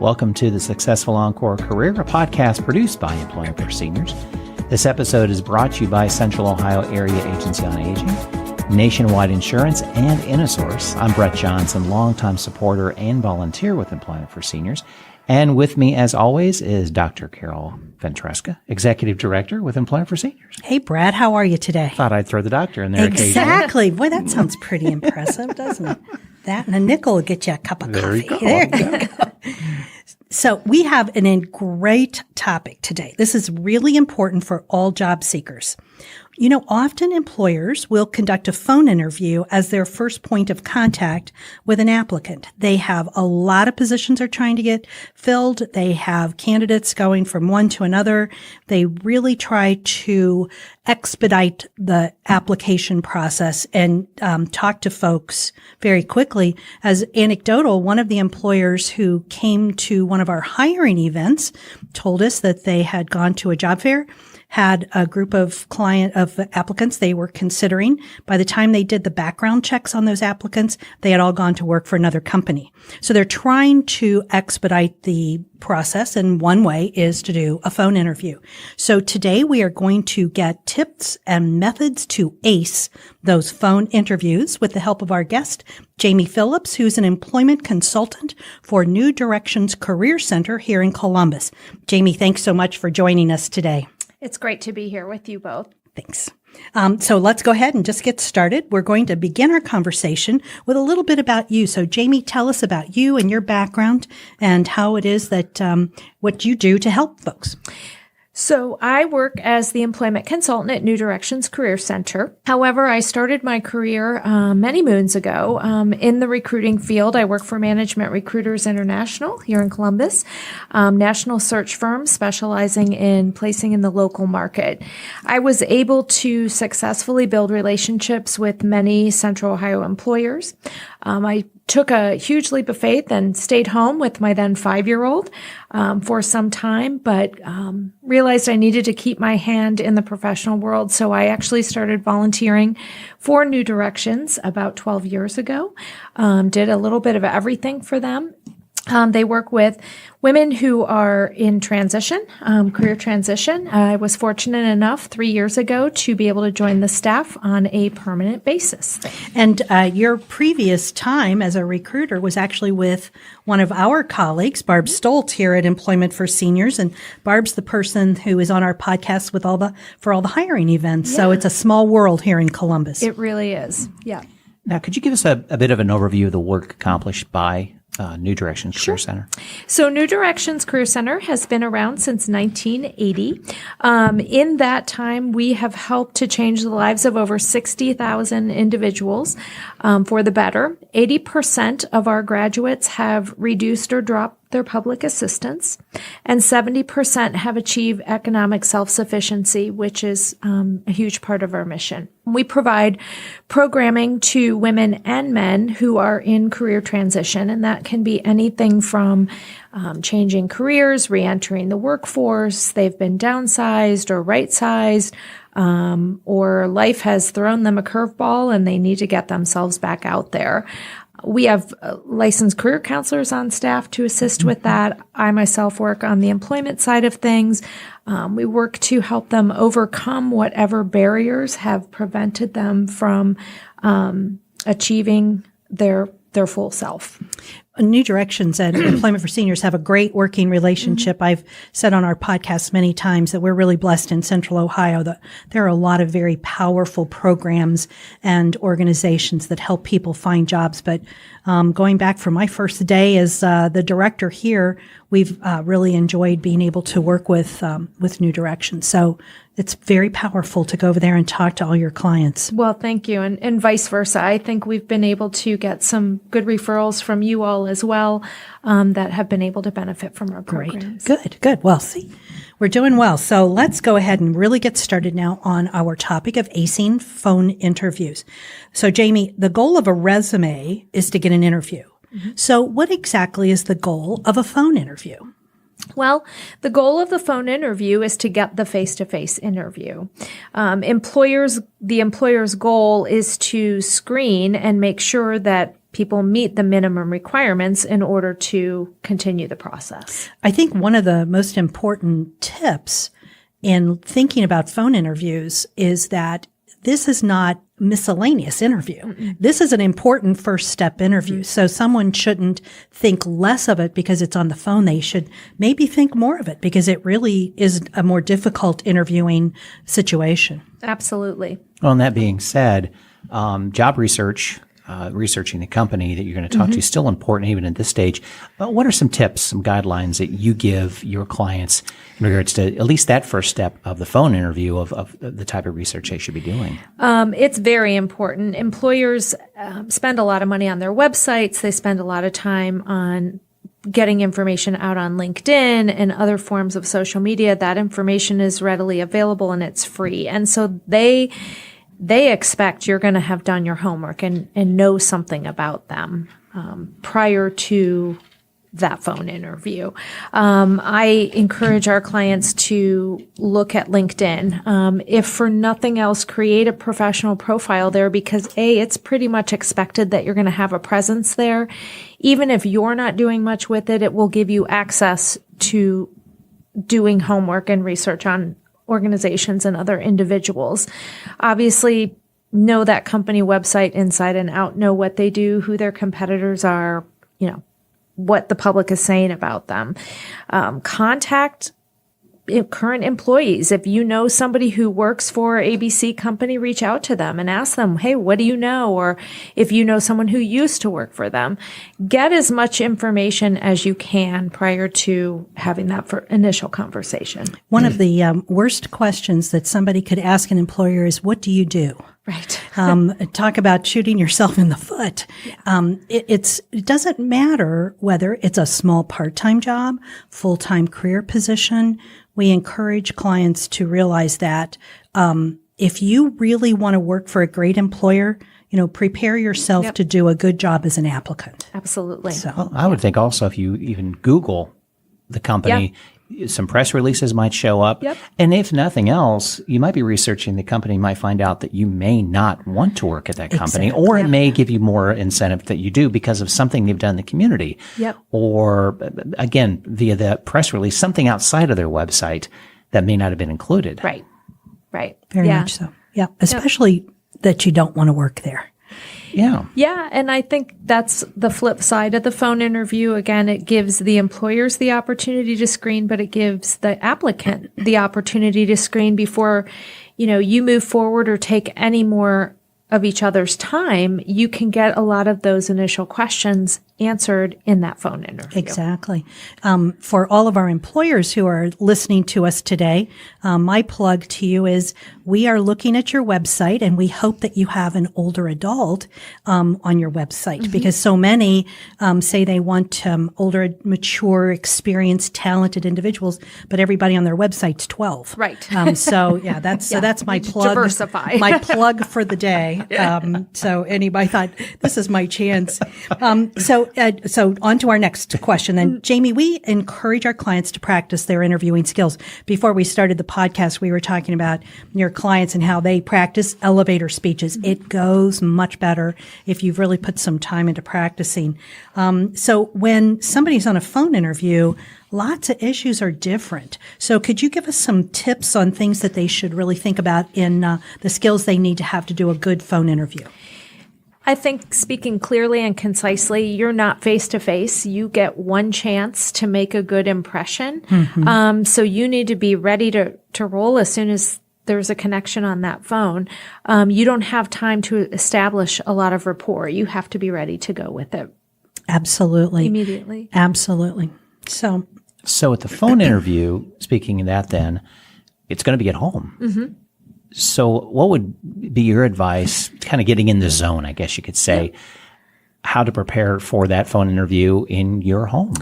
Welcome to the Successful Encore Career, a podcast produced by Employment for Seniors. This episode is brought to you by Central Ohio Area Agency on Aging, Nationwide Insurance, and Innosource. I'm Brett Johnson, longtime supporter and volunteer with Employment for Seniors. And with me, as always, is Dr. Carol Ventresca, Executive Director with Employment for Seniors. Hey, Brad, how are you today? Thought I'd throw the doctor in there occasionally. Exactly. Boy, that sounds pretty impressive, doesn't it? That and a nickel will get you a cup of coffee. There you go. So we have a great topic today. This is really important for all job seekers. You know, often employers will conduct a phone interview as their first point of contact with an applicant. They have a lot of positions they're trying to get filled. They have candidates going from one to another. They really try to expedite the application process and talk to folks very quickly. As anecdotal, one of the employers who came to one of our hiring events told us that they had gone to a job fair, had a group of applicants they were considering. By the time they did the background checks on those applicants, they had all gone to work for another company. So they're trying to expedite the process, and one way is to do a phone interview. So today we are going to get tips and methods to ace those phone interviews with the help of our guest, Jami Phillips, who's an employment consultant for New Directions Career Center here in Columbus. Jami, thanks so much for joining us today. It's great to be here with you both. Thanks. So let's go ahead and just get started. We're going to begin our conversation with a little bit about you. So Jami, tell us about you and your background and how it is that what you do to help folks. So I work as the employment consultant at New Directions Career Center. However, I started my career many moons ago in the recruiting field. I work for Management Recruiters International here in Columbus, national search firm specializing in placing in the local market. I was able to successfully build relationships with many Central Ohio employers. I took a huge leap of faith and stayed home with my then 5-year-old for some time, but realized I needed to keep my hand in the professional world. So I actually started volunteering for New Directions about 12 years ago, did a little bit of everything for them. They work with women who are in transition, career transition. I was fortunate enough 3 years ago to be able to join the staff on a permanent basis. And your previous time as a recruiter was actually with one of our colleagues, Barb Stoltz, here at Employment for Seniors. And Barb's the person who is on our podcast with all the hiring events. Yeah. So it's a small world here in Columbus. It really is. Yeah. Now, could you give us a bit of an overview of the work accomplished by New Directions Career Center? So New Directions Career Center has been around since 1980. In that time, we have helped to change the lives of over 60,000 individuals for the better. 80% of our graduates have reduced or dropped their public assistance, and 70% have achieved economic self-sufficiency, which is a huge part of our mission. We provide programming to women and men who are in career transition, and that can be anything from changing careers, re-entering the workforce, they've been downsized or right-sized, or life has thrown them a curveball and they need to get themselves back out there. We have licensed career counselors on staff to assist with that. I myself work on the employment side of things. We work to help them overcome whatever barriers have prevented them from achieving their full self. New Directions and Employment for Seniors have a great working relationship. I've said on our podcast many times that we're really blessed in Central Ohio that there are a lot of very powerful programs and organizations that help people find jobs. But going back from my first day as the director here, we've really enjoyed being able to work with New Directions. So it's very powerful to go over there and talk to all your clients. Well, thank you. And vice versa. I think we've been able to get some good referrals from you all as well that have been able to benefit from our programs. Great. Good. Well, see, we're doing well. So let's go ahead and really get started now on our topic of acing phone interviews. So, Jami, the goal of a resume is to get an interview. Mm-hmm. So what exactly is the goal of a phone interview? Well, the goal of the phone interview is to get the face-to-face interview. The employer's goal is to screen and make sure that people meet the minimum requirements in order to continue the process. I think one of the most important tips in thinking about phone interviews is that this is not miscellaneous interview. Mm-mm. This is an important first step interview. Mm-hmm. So someone shouldn't think less of it because it's on the phone. They should maybe think more of it because it really is a more difficult interviewing situation. Absolutely. Well, and that being said, job research, researching the company that you're going to talk to is still important even at this stage. But what are some tips, some guidelines that you give your clients in regards to at least that first step of the phone interview of the type of research they should be doing? It's very important. Employers spend a lot of money on their websites. They spend a lot of time on getting information out on LinkedIn and other forms of social media. That information is readily available and it's free. And so they expect you're going to have done your homework and know something about them prior to that phone interview. I encourage our clients to look at LinkedIn. If for nothing else, create a professional profile there because it's pretty much expected that you're going to have a presence there. Even if you're not doing much with it, it will give you access to doing homework and research on organizations and other individuals. Obviously, know that company website inside and out, know what they do, who their competitors are, what the public is saying about them. Contact current employees. If you know somebody who works for ABC company, reach out to them and ask them, hey, what do you know? Or if you know someone who used to work for them, get as much information as you can prior to having that initial conversation. One of the worst questions that somebody could ask an employer is, what do you do? Right. Talk about shooting yourself in the foot. Yeah. It doesn't matter whether it's a small part-time job, full-time career position. We encourage clients to realize that if you really want to work for a great employer, prepare yourself to do a good job as an applicant. Absolutely. So, I would think also if you even Google the company, some press releases might show up. Yep. And if nothing else, you might be researching the company, might find out that you may not want to work at that company, or it may give you more incentive that you do because of something they've done in the community. Yep. Or again, via the press release, something outside of their website that may not have been included. Right. Right. Very much so. Yeah. Especially that you don't want to work there. Yeah. Yeah. And I think that's the flip side of the phone interview. Again, it gives the employers the opportunity to screen, but it gives the applicant the opportunity to screen before, you move forward or take any more of each other's time. You can get a lot of those initial questions answered in that phone interview. Exactly. For all of our employers who are listening to us today, my plug to you is we are looking at your website and we hope that you have an older adult on your website because so many say they want older, mature, experienced, talented individuals, but everybody on their website's 12. Right. So that's my plug. Diversify. My plug for the day. So anybody thought this is my chance. So on to our next question then. Jami, we encourage our clients to practice their interviewing skills. Before we started the podcast, we were talking about your clients and how they practice elevator speeches. It goes much better if you've really put some time into practicing. So when somebody's on a phone interview, lots of issues are different. So could you give us some tips on things that they should really think about in the skills they need to have to do a good phone interview? I think speaking clearly and concisely, you're not face to face. You get one chance to make a good impression. So you need to be ready to roll as soon as there's a connection on that phone. You don't have time to establish a lot of rapport. You have to be ready to go with it. Absolutely. Immediately. Absolutely. So at the phone interview, speaking of that then, it's going to be at home. So what would be your advice, kind of getting in the zone, I guess you could say, how to prepare for that phone interview in your home?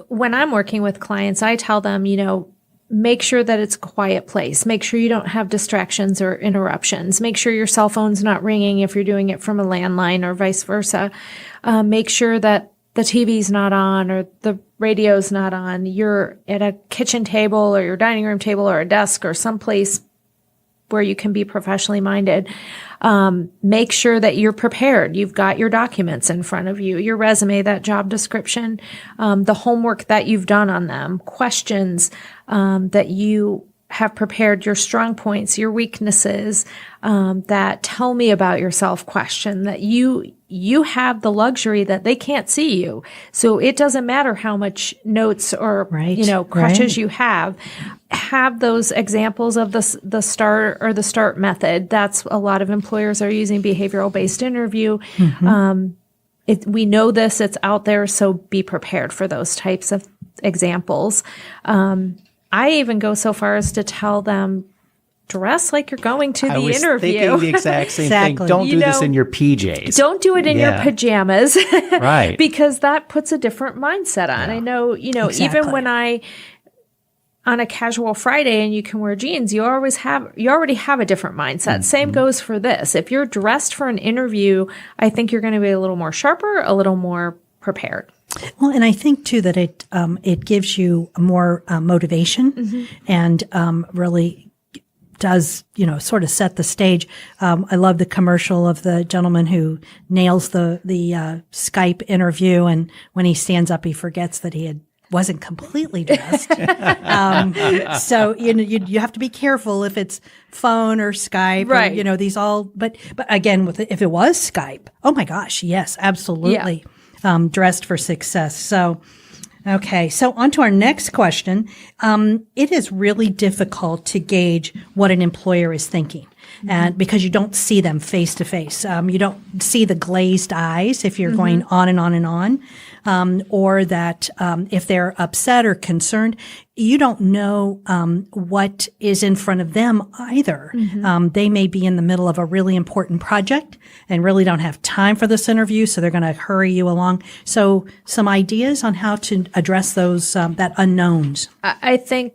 When I'm working with clients, I tell them, make sure that it's a quiet place. Make sure you don't have distractions or interruptions. Make sure your cell phone's not ringing if you're doing it from a landline or vice versa. Make sure that the TV's not on or the radio's not on. You're at a kitchen table or your dining room table or a desk or someplace where you can be professionally minded. Make sure that you're prepared. You've got your documents in front of you, your resume, that job description, the homework that you've done on them, questions that you have prepared, your strong points, your weaknesses, that tell me about yourself question, that you have the luxury that they can't see you. So it doesn't matter how much notes or, crutches you have those examples of the START or the START method. That's a lot of employers are using behavioral based interview. We know this, it's out there. So be prepared for those types of examples. I even go so far as to tell them, dress like you're going to the interview. I was thinking the exact same thing. Don't do this in your PJs. Don't do it in your pajamas. Right. Because that puts a different mindset on. I know, even when on a casual Friday and you can wear jeans, you already have a different mindset. Same goes for this. If you're dressed for an interview, I think you're going to be a little more sharper, a little more prepared. Well, and I think too that it gives you more motivation and really does, sort of set the stage. I love the commercial of the gentleman who nails the Skype interview, and when he stands up, he forgets that he wasn't completely dressed. So you have to be careful if it's phone or Skype, right? Or, these all. But again, if it was Skype, oh my gosh, yes, absolutely. Yeah. Dressed for success. So, okay. So on to our next question. It is really difficult to gauge what an employer is thinking. And because you don't see them face to face, you don't see the glazed eyes if you're going on and on and on, or that if they're upset or concerned, you don't know what is in front of them either. They may be in the middle of a really important project and really don't have time for this interview, so they're going to hurry you along. So, some ideas on how to address those that unknowns. I think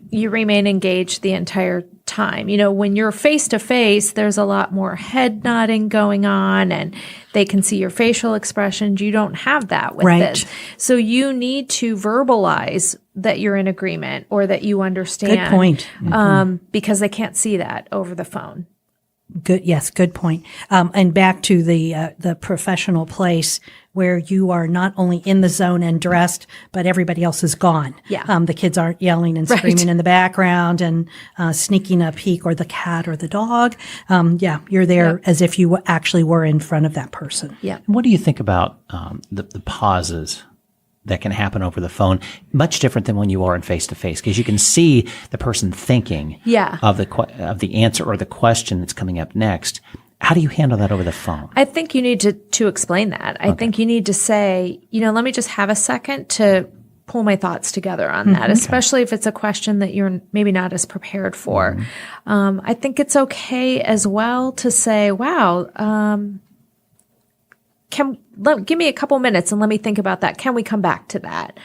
you remain engaged the entire time. When you're face to face, there's a lot more head nodding going on and they can see your facial expressions. You don't have that with this. So you need to verbalize that you're in agreement or that you understand. Good point. Because they can't see that over the phone. Good. Yes. Good point. And back to the professional place where you are not only in the zone and dressed, but everybody else is gone. Yeah. The kids aren't yelling and screaming in the background and sneaking a peek, or the cat or the dog. You're there as if you actually were in front of that person. Yeah. What do you think about the pauses that can happen over the phone? Much different than when you are in face to face, because you can see the person thinking of the answer or the question that's coming up next. How do you handle that over the phone? I think you need to explain that. I think you need to say, let me just have a second to pull my thoughts together on that, especially if it's a question that you're maybe not as prepared for. I think it's okay as well to say, wow, give me a couple minutes and let me think about that. Can we come back to that?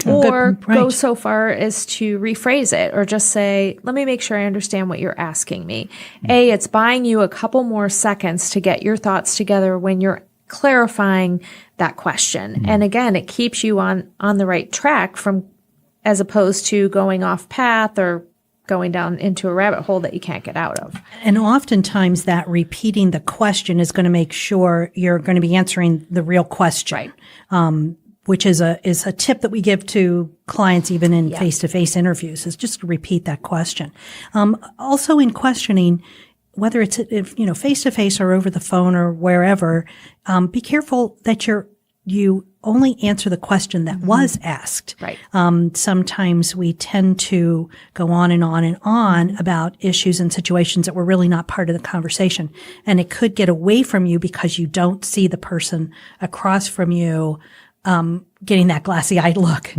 Or go so far as to rephrase it, or just say, let me make sure I understand what you're asking me. It's buying you a couple more seconds to get your thoughts together when you're clarifying that question. And again, it keeps you on the right track as opposed to going off path or going down into a rabbit hole that you can't get out of. And oftentimes that repeating the question is going to make sure you're going to be answering the real question. Right. Which is a tip that we give to clients even in face-to-face interviews, is just to repeat that question. Also in questioning, whether it's face-to-face or over the phone or wherever, be careful that you only answer the question that was asked. Right. Sometimes we tend to go on and on and on about issues and situations that were really not part of the conversation. And it could get away from you because you don't see the person across from you getting that glassy-eyed look.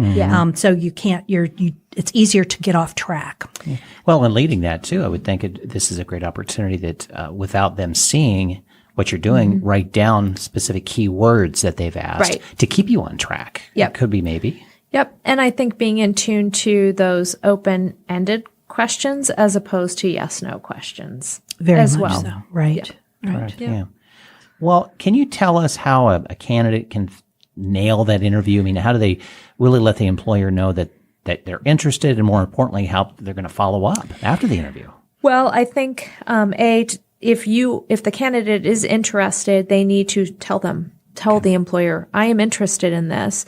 So you can't, it's easier to get off track. Yeah. Well, and leading that too, I would think this is a great opportunity that without them seeing what you're doing, write down specific keywords that they've asked to keep you on track. Yep. It could be maybe. Yep. And I think being in tune to those open-ended questions as opposed to yes/no questions as much well. So. Right. Yeah. Right. Right. Yeah. Well, can you tell us how a candidate can nail that interview? I mean, how do they really let the employer know that they're interested, and more importantly, how they're going to follow up after the interview? Well, I think, if the candidate is interested, they need to tell the employer, I am interested in this.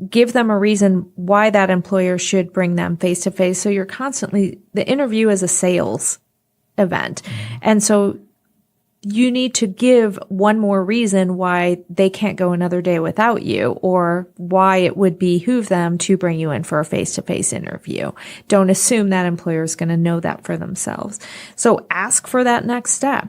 Give them a reason why that employer should bring them face to face. So you're constantly, the interview is a sales event. And so you need to give one more reason why they can't go another day without you, or why it would behoove them to bring you in for a face-to-face interview. Don't assume that employer is going to know that for themselves. So ask for that next step.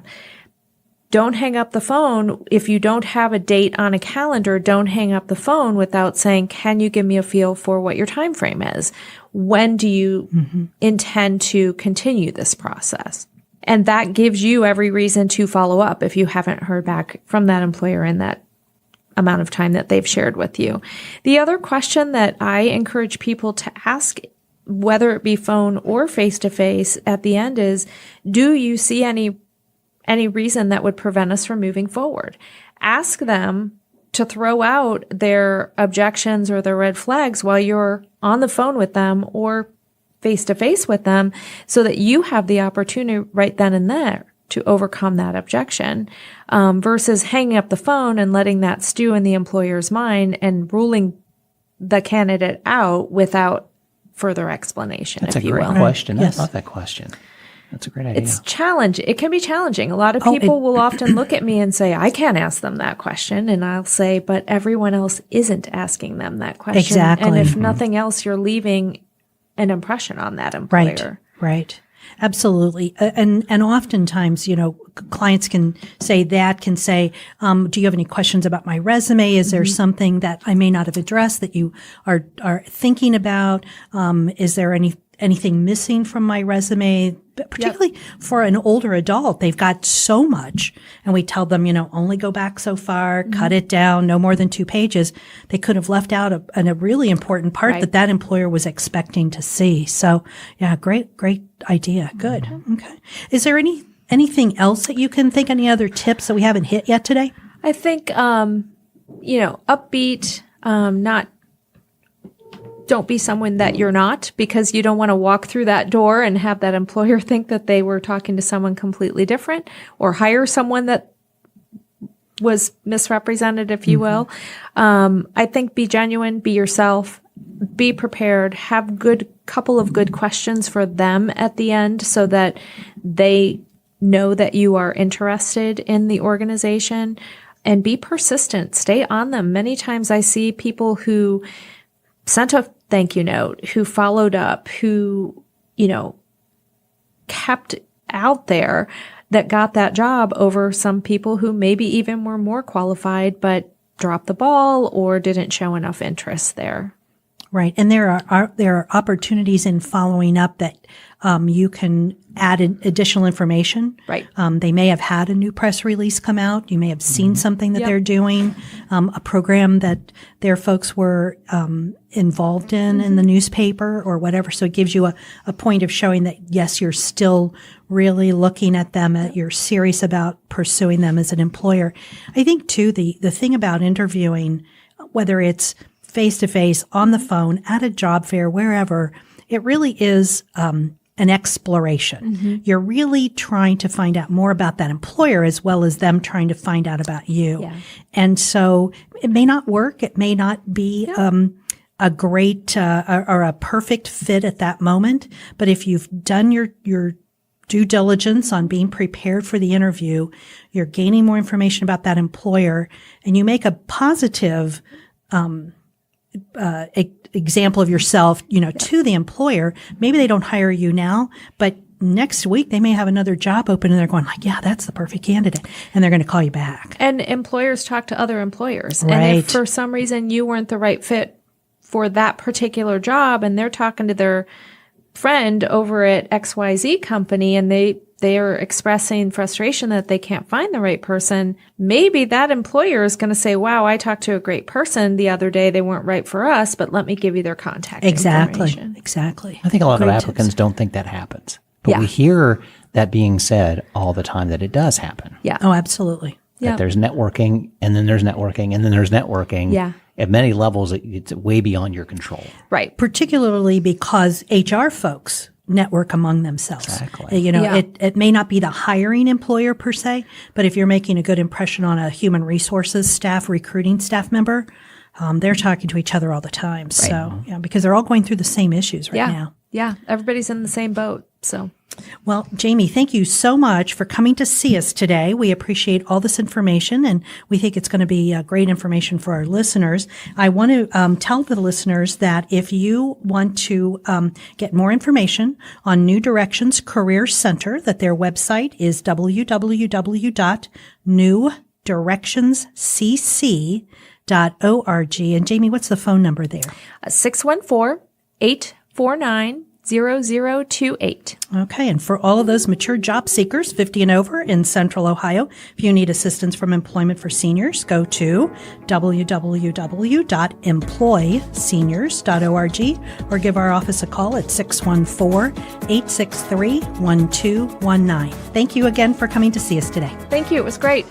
Don't hang up the phone. If you don't have a date on a calendar, don't hang up the phone without saying, can you give me a feel for what your time frame is? When do you intend to continue this process? And that gives you every reason to follow up if you haven't heard back from that employer in that amount of time that they've shared with you. The other question that I encourage people to ask, whether it be phone or face-to-face at the end, is, do you see any reason that would prevent us from moving forward? Ask them to throw out their objections or their red flags while you're on the phone with them or face-to-face with them, so that you have the opportunity right then and there to overcome that objection, versus hanging up the phone and letting that stew in the employer's mind and ruling the candidate out without further explanation. That's a great question. Yes. I love that question. That's a great idea. It's challenging. It can be challenging. A lot of people will often look at me and say, I can't ask them that question. And I'll say, but everyone else isn't asking them that question. Exactly. And if nothing else, you're leaving an impression on that employer. Right. Absolutely. And oftentimes, clients can say, do you have any questions about my resume? Is there something that I may not have addressed that you are thinking about? Is there anything missing from my resume? Particularly for an older adult, they've got so much, and we tell them, only go back so far, cut it down, no more than 2 pages. They could have left out a really important part that employer was expecting to see. So, yeah, great idea. Good. Okay. Is there anything else that you can think? Any other tips that we haven't hit yet today? I think, upbeat, don't be someone that you're not, because you don't want to walk through that door and have that employer think that they were talking to someone completely different, or hire someone that was misrepresented, if you will. I think be genuine, be yourself, be prepared, have couple of good questions for them at the end so that they know that you are interested in the organization, and be persistent. Stay on them. Many times I see people who sent a thank you note, who followed up, who, kept out there, that got that job over some people who maybe even were more qualified, but dropped the ball or didn't show enough interest there. Right. And there are opportunities in following up that you can add additional information. Right. They may have had a new press release come out. You may have seen something that they're doing, a program that their folks were involved in the newspaper or whatever. So it gives you a point of showing that, yes, you're still really looking at them, you're serious about pursuing them as an employer. I think, too, the thing about interviewing, whether it's face-to-face, on the phone, at a job fair, wherever, it really is an exploration. You're really trying to find out more about that employer as well as them trying to find out about you. Yeah. And so it may not work. It may not be a great or a perfect fit at that moment. But if you've done your due diligence on being prepared for the interview, you're gaining more information about that employer, and you make a positive example of yourself, to the employer. Maybe they don't hire you now, but next week they may have another job open and they're going like, yeah, that's the perfect candidate. And they're going to call you back. And employers talk to other employers. Right. And if for some reason you weren't the right fit for that particular job, and they're talking to their friend over at XYZ company, and they are expressing frustration that they can't find the right person, maybe that employer is going to say, wow, I talked to a great person the other day. They weren't right for us, but let me give you their contact information. Exactly. I think a lot of applicants don't think that happens. But we hear that being said all the time, that it does happen. Yeah. Oh, absolutely. That there's networking, and then there's networking, and then there's networking. Yeah. At many levels, it's way beyond your control. Right. Particularly because HR folks network among themselves. Exactly. Yeah. It may not be the hiring employer per se, but if you're making a good impression on a human resources staff, recruiting staff member, they're talking to each other all the time. Right. So, because they're all going through the same issues right now. Yeah. Everybody's in the same boat. So. Well, Jami, thank you so much for coming to see us today. We appreciate all this information, and we think it's going to be great information for our listeners. I want to tell the listeners that if you want to get more information on New Directions Career Center, that their website is www.newdirectionscc.org. And Jami, what's the phone number there? 614-849-0028. Okay. And for all of those mature job seekers, 50 and over in Central Ohio, if you need assistance from Employment for Seniors, go to www.employseniors.org or give our office a call at 614-863-1219. Thank you again for coming to see us today. Thank you. It was great.